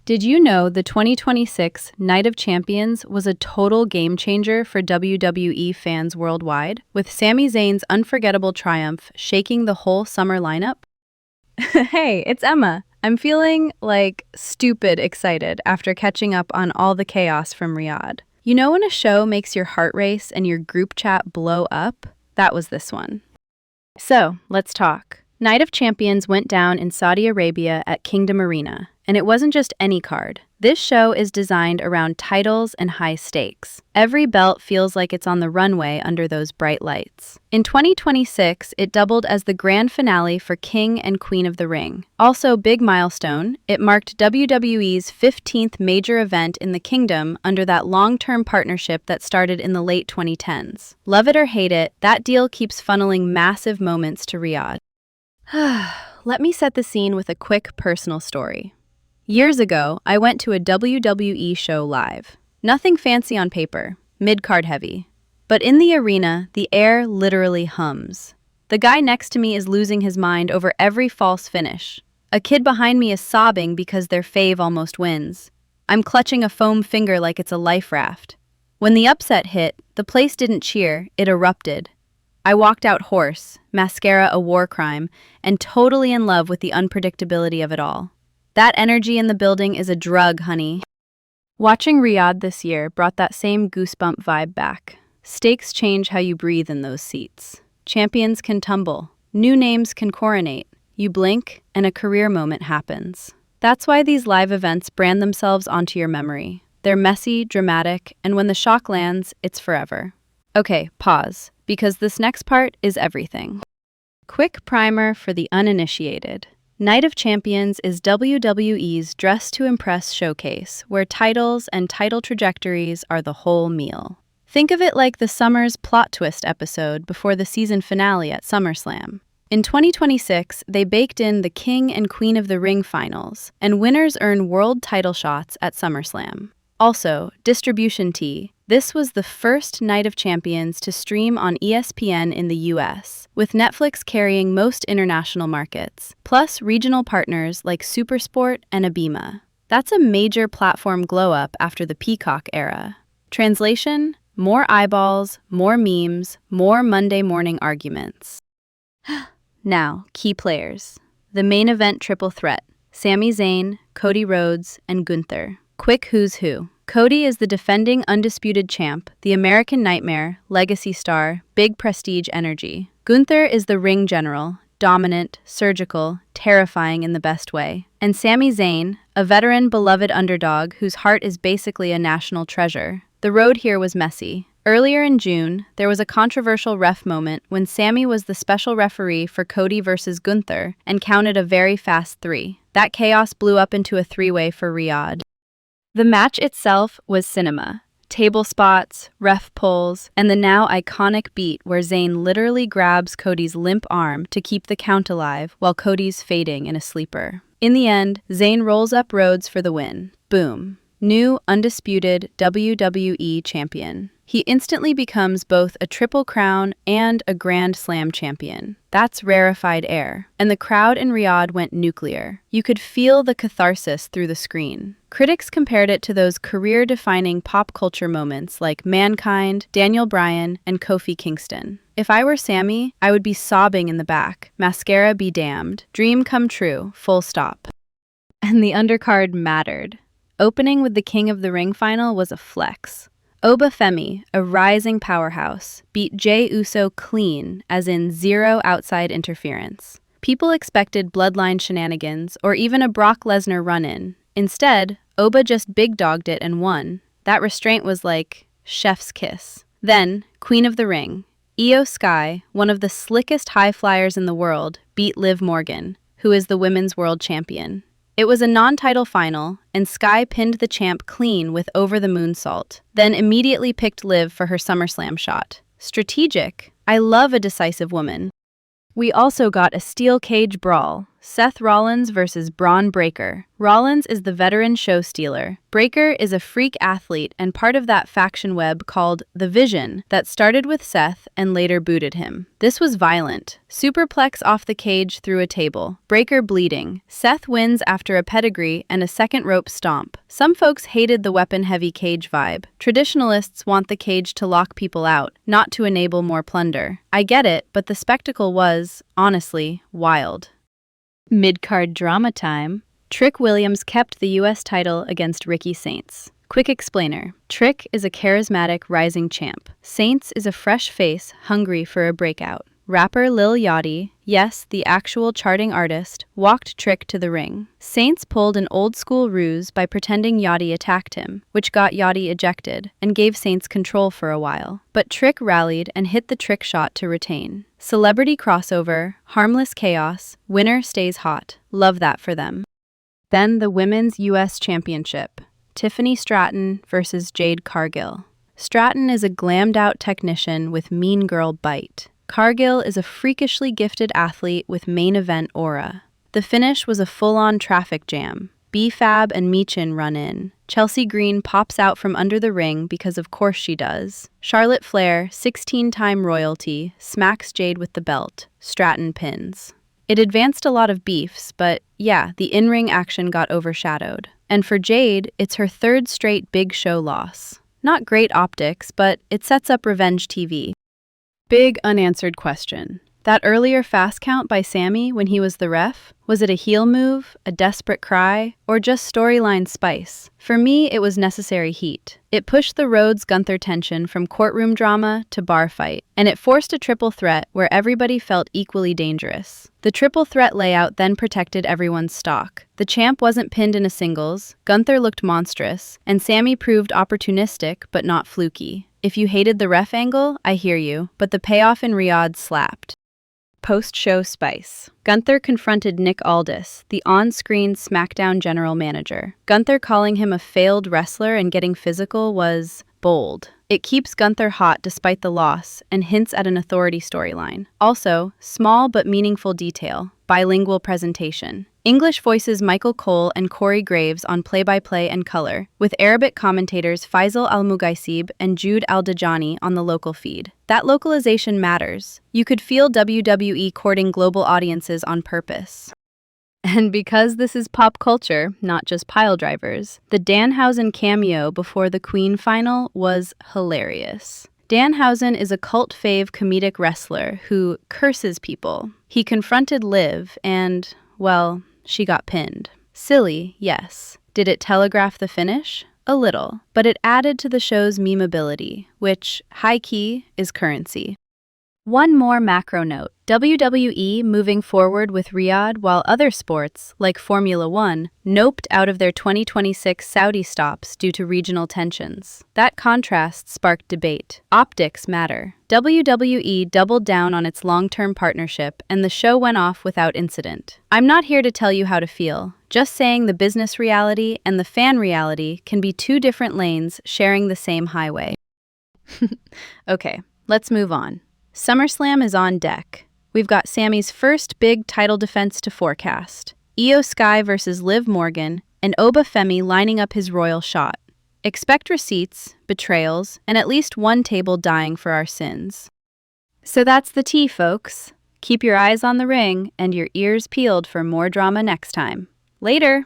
Did you know the 2026 Night of Champions was a total game changer for WWE fans worldwide, with Sami Zayn's unforgettable triumph shaking the whole summer lineup? Hey, it's Emma. I'm feeling, stupid excited after catching up on all the chaos from Riyadh. You know when a show makes your heart race and your group chat blow up? That was this one. So, let's talk. Night of Champions went down in Saudi Arabia at Kingdom Arena, and it wasn't just any card. This show is designed around titles and high stakes. Every belt feels like it's on the runway under those bright lights. In 2026, it doubled as the grand finale for King and Queen of the Ring. Also, big milestone, it marked WWE's 15th major event in the kingdom under that long-term partnership that started in the late 2010s. Love it or hate it, that deal keeps funneling massive moments to Riyadh. Let me set the scene with a quick personal story. Years ago, I went to a WWE show live. Nothing fancy on paper, mid-card heavy. But in the arena, the air literally hums. The guy next to me is losing his mind over every false finish. A kid behind me is sobbing because their fave almost wins. I'm clutching a foam finger like it's a life raft. When the upset hit, the place didn't cheer, it erupted. I walked out hoarse, mascara a war crime, and totally in love with the unpredictability of it all. That energy in the building is a drug, honey. Watching Riyadh this year brought that same goosebump vibe back. Stakes change how you breathe in those seats. Champions can tumble. New names can coronate. You blink, and a career moment happens. That's why these live events brand themselves onto your memory. They're messy, dramatic, and when the shock lands, it's forever. Okay, pause, because this next part is everything. Quick primer for the uninitiated. Night of Champions is WWE's Dress to Impress showcase, where titles and title trajectories are the whole meal. Think of it like the summer's plot twist episode before the season finale at SummerSlam. In 2026, they baked in the King and Queen of the Ring finals, and winners earn world title shots at SummerSlam. Also, distribution tea. This was the first Night of Champions to stream on ESPN in the US, with Netflix carrying most international markets, plus regional partners like SuperSport and Abima. That's a major platform glow-up after the Peacock era. Translation: more eyeballs, more memes, more Monday morning arguments. Now, key players. The main event triple threat: Sami Zayn, Cody Rhodes, and Gunther. Quick who's who. Cody is the defending undisputed champ, the American Nightmare, legacy star, big prestige energy. Gunther is the ring general, dominant, surgical, terrifying in the best way. And Sami Zayn, a veteran beloved underdog whose heart is basically a national treasure. The road here was messy. Earlier in June, there was a controversial ref moment when Sami was the special referee for Cody versus Gunther and counted a very fast 3. That chaos blew up into a 3-way for Riyadh. The match itself was cinema. Table spots, ref pulls, and the now iconic beat where Zayn literally grabs Cody's limp arm to keep the count alive while Cody's fading in a sleeper. In the end, Zayn rolls up Rhodes for the win. Boom. New, undisputed WWE champion. He instantly becomes both a Triple Crown and a Grand Slam champion. That's rarefied air. And the crowd in Riyadh went nuclear. You could feel the catharsis through the screen. Critics compared it to those career-defining pop culture moments like Mankind, Daniel Bryan, and Kofi Kingston. If I were Sami, I would be sobbing in the back. Mascara be damned. Dream come true. Full stop. And the undercard mattered. Opening with the King of the Ring final was a flex. Oba Femi, a rising powerhouse, beat Jey Uso clean, as in zero outside interference. People expected bloodline shenanigans or even a Brock Lesnar run-in. Instead, Oba just big-dogged it and won. That restraint was like chef's kiss. Then, Queen of the Ring. Io Sky, one of the slickest high flyers in the world, beat Liv Morgan, who is the women's world champion. It was a non-title final, and Sky pinned the champ clean with Over the Moonsault, then immediately picked Liv for her SummerSlam shot. Strategic. I love a decisive woman. We also got a steel cage brawl. Seth Rollins versus Braun Breaker. Rollins is the veteran show stealer. Breaker is a freak athlete and part of that faction web called The Vision that started with Seth and later booted him. This was violent. Superplex off the cage through a table. Breaker bleeding. Seth wins after a pedigree and a second rope stomp. Some folks hated the weapon-heavy cage vibe. Traditionalists want the cage to lock people out, not to enable more plunder. I get it, but the spectacle was, honestly, wild. Mid-card drama time. Trick Williams kept the U.S. title against Ricky Saints. Quick explainer. Trick is a charismatic, rising champ. Saints is a fresh face, hungry for a breakout. Rapper Lil Yachty, yes, the actual charting artist, walked Trick to the ring. Saints pulled an old-school ruse by pretending Yachty attacked him, which got Yachty ejected, and gave Saints control for a while. But Trick rallied and hit the trick shot to retain. Celebrity crossover, harmless chaos, winner stays hot. Love that for them. Then the Women's U.S. Championship. Tiffany Stratton versus Jade Cargill. Stratton is a glammed-out technician with mean girl bite. Cargill is a freakishly gifted athlete with main event aura. The finish was a full-on traffic jam. B-Fab and Meechin run in. Chelsea Green pops out from under the ring because of course she does. Charlotte Flair, 16-time royalty, smacks Jade with the belt. Stratton pins. It advanced a lot of beefs, but yeah, the in-ring action got overshadowed. And for Jade, it's her third straight big show loss. Not great optics, but it sets up revenge TV. Big unanswered question. That earlier fast count by Sami when he was the ref, was it a heel move, a desperate cry, or just storyline spice? For me, it was necessary heat. It pushed the Rhodes-Gunther tension from courtroom drama to bar fight, and it forced a triple threat where everybody felt equally dangerous. The triple threat layout then protected everyone's stock. The champ wasn't pinned in a singles, Gunther looked monstrous, and Sami proved opportunistic but not fluky. If you hated the ref angle, I hear you, but the payoff in Riyadh slapped. Post-show spice. Gunther confronted Nick Aldis, the on-screen SmackDown general manager. Gunther calling him a failed wrestler and getting physical was bold. It keeps Gunther hot despite the loss and hints at an authority storyline. Also, small but meaningful detail, bilingual presentation. English voices Michael Cole and Corey Graves on play-by-play and color, with Arabic commentators Faisal Al-Mugaisib and Jude Al-Dajani on the local feed. That localization matters. You could feel WWE courting global audiences on purpose. And because this is pop culture, not just pile drivers, the Danhausen cameo before the Queen final was hilarious. Danhausen is a cult fave comedic wrestler who curses people. He confronted Liv and, well, she got pinned. Silly, yes. Did it telegraph the finish? A little, but it added to the show's memeability, which, high-key, is currency. One more macro note. WWE moving forward with Riyadh while other sports, like Formula One, noped out of their 2026 Saudi stops due to regional tensions. That contrast sparked debate. Optics matter. WWE doubled down on its long-term partnership, and the show went off without incident. I'm not here to tell you how to feel, just saying the business reality and the fan reality can be two different lanes sharing the same highway. Okay, let's move on. SummerSlam is on deck. We've got Sami's first big title defense to forecast. Io Sky versus Liv Morgan, and Oba Femi lining up his royal shot. Expect receipts, betrayals, and at least one table dying for our sins. So that's the tea, folks. Keep your eyes on the ring and your ears peeled for more drama next time. Later!